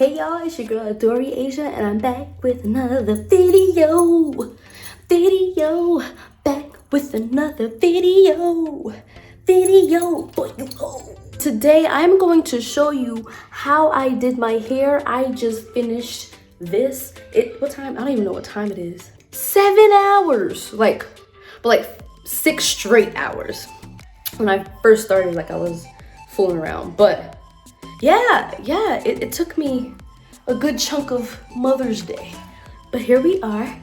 Hey y'all, it's your girl AdoriAsia and I'm back with another video. Back with another video for you all. Today I'm going to show you how I did my hair. I just finished this. What time? I don't even know what time it is. 7 hours, like 6 straight hours. When I first started, I was fooling around, but yeah, it took me a good chunk of Mother's Day, but here we are,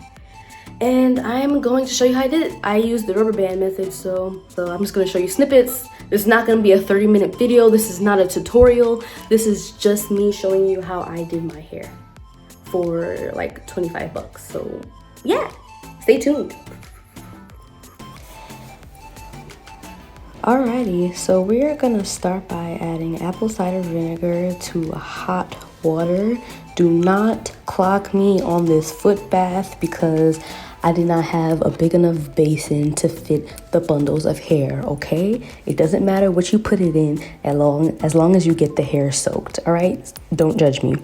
and I'm going to show you how I did it. I used the rubber band method, so I'm just gonna show you snippets. This is not gonna be a 30-minute video. This is not a tutorial. This is just me showing you how I did my hair for like 25 bucks. So yeah, stay tuned. Alrighty, so we're gonna start by adding apple cider vinegar to hot water. Do not clock me on this foot bath because I did not have a big enough basin to fit the bundles of hair, okay? It doesn't matter what you put it in as long as you get the hair soaked, all right? Don't judge me.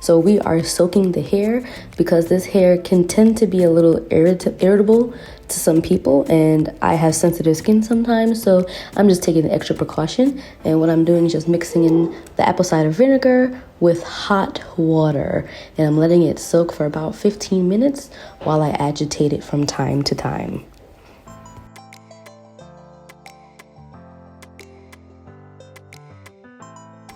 So we are soaking the hair because this hair can tend to be a little irritable to some people, and I have sensitive skin sometimes, so I'm just taking the extra precaution. And what I'm doing is just mixing in the apple cider vinegar with hot water, and I'm letting it soak for about 15 minutes while I agitate it from time to time.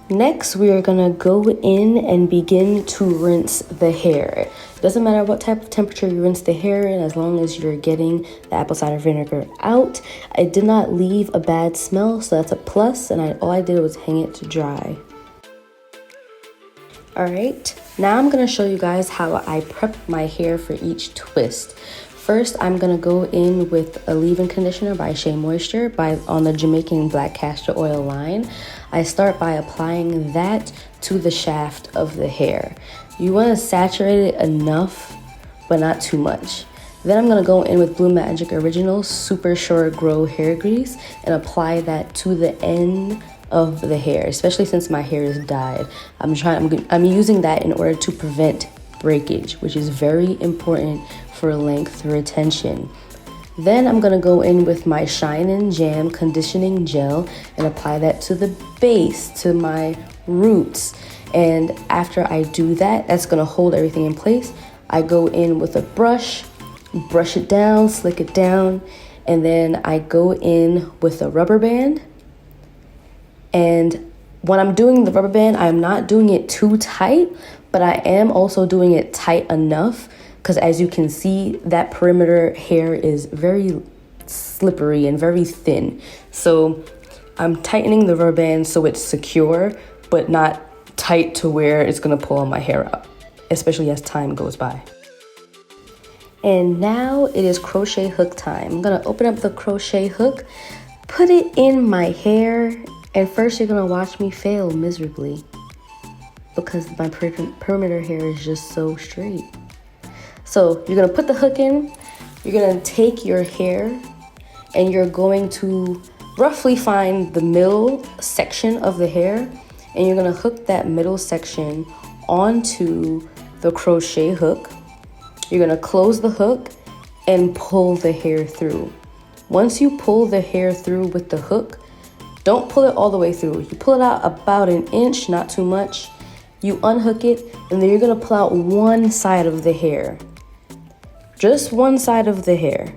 Next, we are gonna go in and begin to rinse the hair. Doesn't matter what type of temperature you rinse the hair in, as long as you're getting the apple cider vinegar out. It did not leave a bad smell, so that's a plus, and all I did was hang it to dry. All right, now I'm gonna show you guys how I prep my hair for each twist. First, I'm gonna go in with a leave-in conditioner by Shea Moisture on the Jamaican black castor oil line. I start by applying that to the shaft of the hair. You wanna saturate it enough, but not too much. Then I'm gonna go in with Blue Magic Original Super Short Grow Hair Grease and apply that to the end of the hair, especially since my hair is dyed. I'm using that in order to prevent breakage, which is very important for length retention. Then I'm gonna go in with my Shine and Jam conditioning gel and apply that to the base, to my roots. And after I do that, that's gonna hold everything in place. I go in with a brush it down, slick it down, and then I go in with a rubber band. And when I'm doing the rubber band, I'm not doing it too tight, but I am also doing it tight enough, because as you can see, that perimeter hair is very slippery and very thin. So I'm tightening the rubber band so it's secure, but not tight to where it's gonna pull all my hair out, especially as time goes by. And now it is crochet hook time. I'm gonna open up the crochet hook, put it in my hair, and first you're gonna watch me fail miserably because my perimeter hair is just so straight. So you're gonna put the hook in, you're gonna take your hair, and you're going to roughly find the middle section of the hair, and you're gonna hook that middle section onto the crochet hook. You're gonna close the hook and pull the hair through. Once you pull the hair through with the hook, don't pull it all the way through. You pull it out about an inch, not too much. You unhook it, and then you're gonna pull out one side of the hair. Just one side of the hair.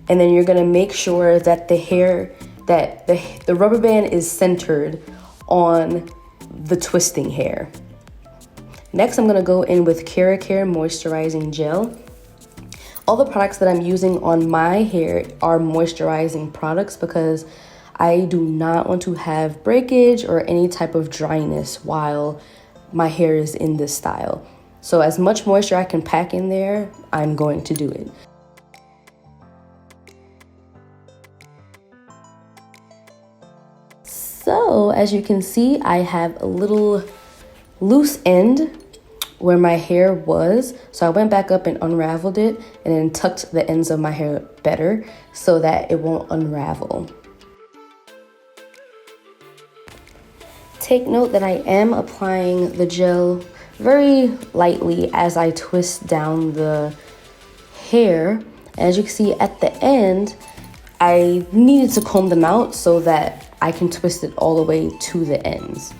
And then you're gonna make sure that the rubber band is centered on the twisting hair. Next, I'm gonna go in with Keracare Moisturizing Gel. All the products that I'm using on my hair are moisturizing products because I do not want to have breakage or any type of dryness while my hair is in this style. So as much moisture I can pack in there, I'm going to do it. So as you can see, I have a little loose end where my hair was. So I went back up and unraveled it and then tucked the ends of my hair better so that it won't unravel. Take note that I am applying the gel very lightly as I twist down the hair. As you can see at the end, I needed to comb them out so that I can twist it all the way to the ends.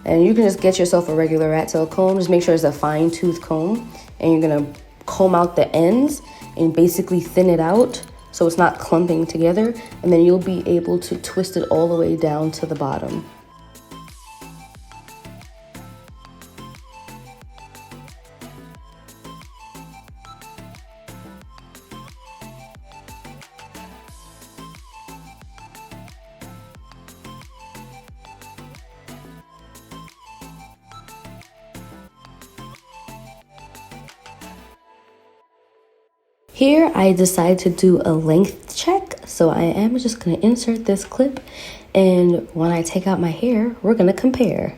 And you can just get yourself a regular rat tail comb. Just make sure it's a fine tooth comb, and you're gonna comb out the ends and basically thin it out so it's not clumping together, and then you'll be able to twist it all the way down to the bottom. Here I decided to do a length check, so I am just going to insert this clip, and when I take out my hair, we're going to compare.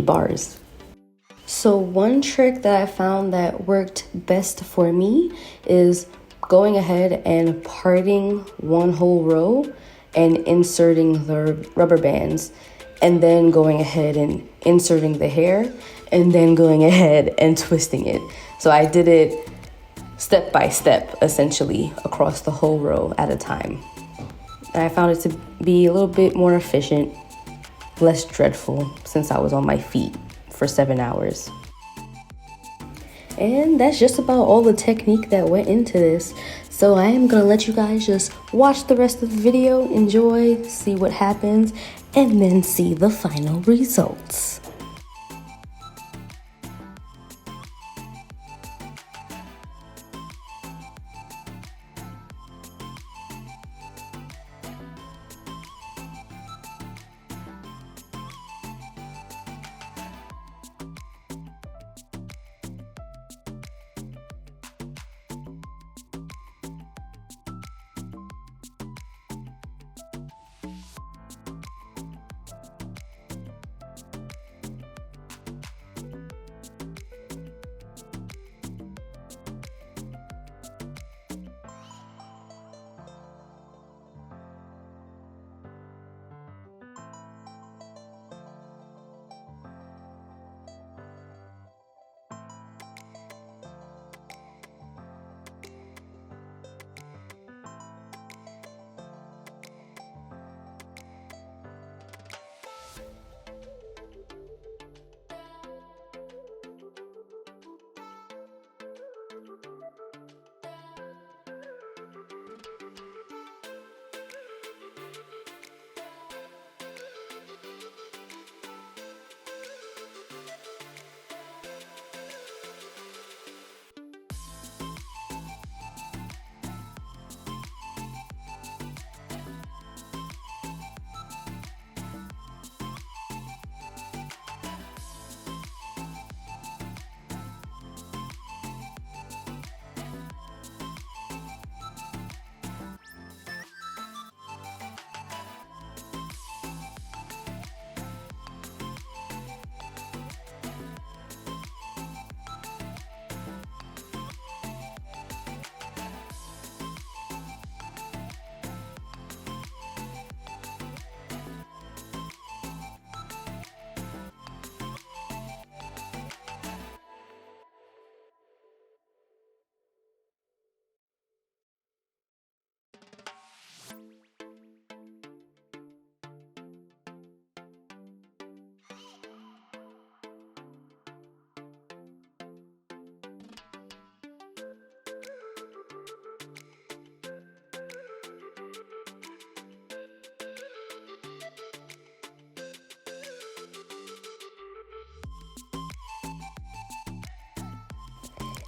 Bars. So one trick that I found that worked best for me is going ahead and parting one whole row and inserting the rubber bands, and then going ahead and inserting the hair, and then going ahead and twisting it. So I did it step by step, essentially, across the whole row at a time. And I found it to be a little bit more efficient, less dreadful, since I was on my feet for 7 hours. And that's just about all the technique that went into this. So I am gonna let you guys just watch the rest of the video, enjoy, see what happens, and then see the final results.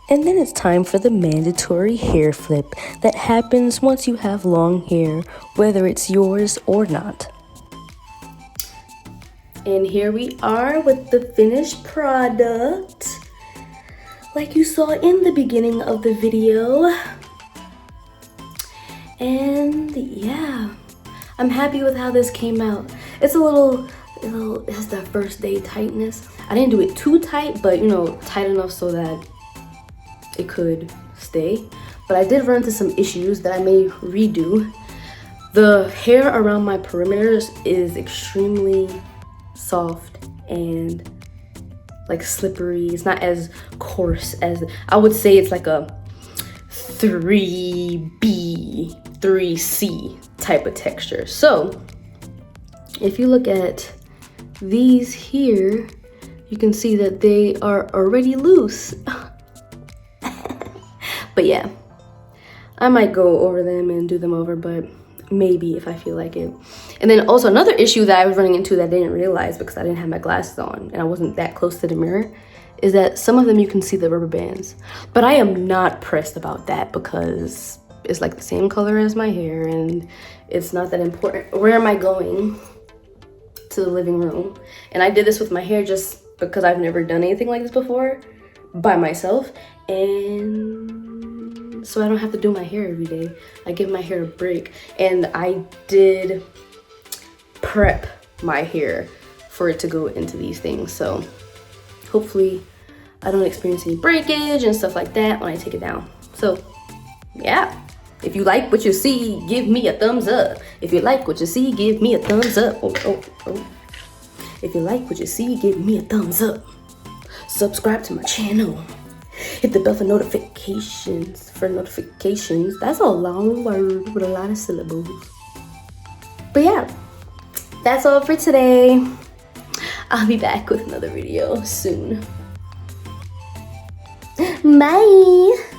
And then it's time for the mandatory hair flip that happens once you have long hair, whether it's yours or not. And here we are with the finished product, like you saw in the beginning of the video. And yeah, I'm happy with how this came out. It's it has that first day tightness. I didn't do it too tight, but you know, tight enough so that it could stay. But I did run into some issues that I may redo. The hair around my perimeters is extremely soft and like slippery. It's not as coarse as, I would say it's like a 3B, 3C type of texture. So if you look at these here, you can see that they are already loose. But yeah, I might go over them and do them over, but maybe if I feel like it. And then also another issue that I was running into that I didn't realize because I didn't have my glasses on and I wasn't that close to the mirror, is that some of them you can see the rubber bands. But I am not pressed about that because it's like the same color as my hair and it's not that important. Where am I going? To the living room. And I did this with my hair just because I've never done anything like this before by myself, and so I don't have to do my hair every day. I give my hair a break, and I did prep my hair for it to go into these things, so hopefully I don't experience any breakage and stuff like that when I take it down. So yeah, if you like what you see, give me a thumbs up. If you like what you see, give me a thumbs up. Oh. If you like what you see, give me a thumbs up. Subscribe to my channel. Hit the bell for notifications. That's a long word with a lot of syllables. But yeah, that's all for today. I'll be back with another video soon. Bye.